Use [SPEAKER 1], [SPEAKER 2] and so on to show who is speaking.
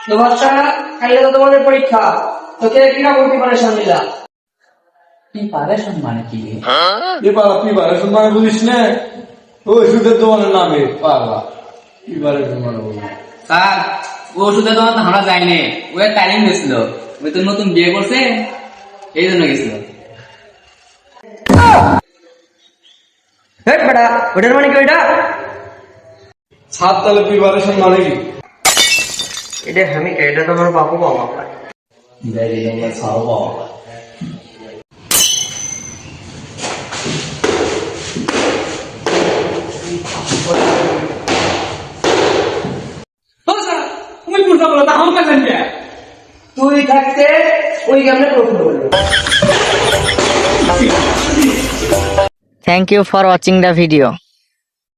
[SPEAKER 1] তোমারটা খাইলে তো তোমাদের পরীক্ষা, তোকে কিরকম প্রিপারেশন নিলা?
[SPEAKER 2] প্রিপারেশন মানে কি?
[SPEAKER 3] প্রিপারেশন মানে বুঝিস না, ওই ওষুধের দোকানের নামে পাগলা। প্রিপারেশন মানে বুঝি
[SPEAKER 2] স্যার, ও ওষুধের দোকান তো আমরা যাইনি, ও তালিম গেছিল, ওই তো নতুন বিয়ে করছে এই জন্য গেছিল।
[SPEAKER 1] বেটা ওটার মানে কি? ওইটা
[SPEAKER 3] ছাদ, তাহলে প্রিপারেশন মানে কি?
[SPEAKER 1] এটা আমি এটা তো আমার বাবু বাবা পায়। তুই থাকতে ওই কেমনে প্রশ্ন করলো?
[SPEAKER 4] Thank you for watching the video.